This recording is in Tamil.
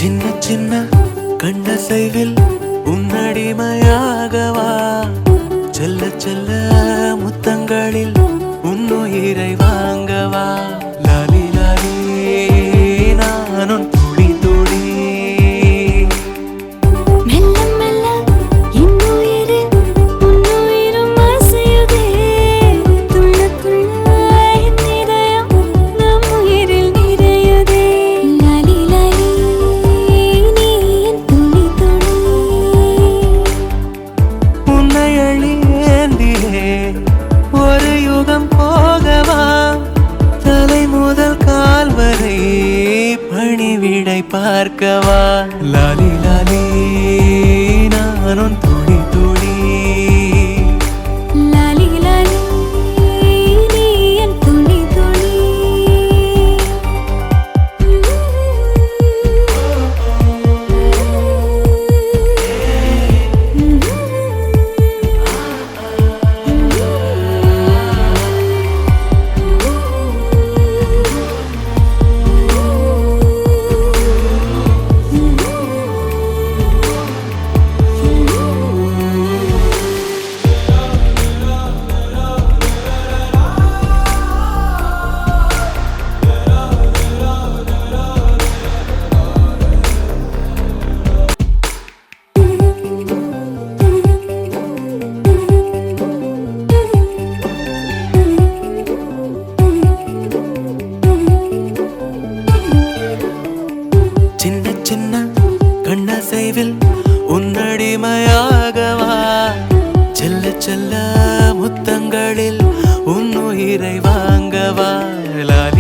சின்ன சின்ன கண்ணசைவில் உன்னடிமையாகவா செல்ல செல்ல முத்தங்களில் உன்னுயிரை வாங்கவா லாலி லாலி நானும் துடி துடி மெல்ல மெல்ல இன்னுயிரில் உன்னுயிரும் அசையுதே துள்ள துள்ள என் இதயம் நம் உயிரில் நிறையுதே லாலி லாலி நீ என் துளி துளி உன்னை அழியேந்திலே ஒரு யுகம் போகவா தலை முதல் கால் வரை பணிவிடை பார்க்கவா லாலி லாலி நானும் துடி துடி லாலி லாலி நீ என் துளி துளி சின்ன சின்ன கண்ணசைவில் உன்னடிமையாகவா செல்ல செல்ல முத்தங்களில் உன்னுயிரை வாங்கவா லாலி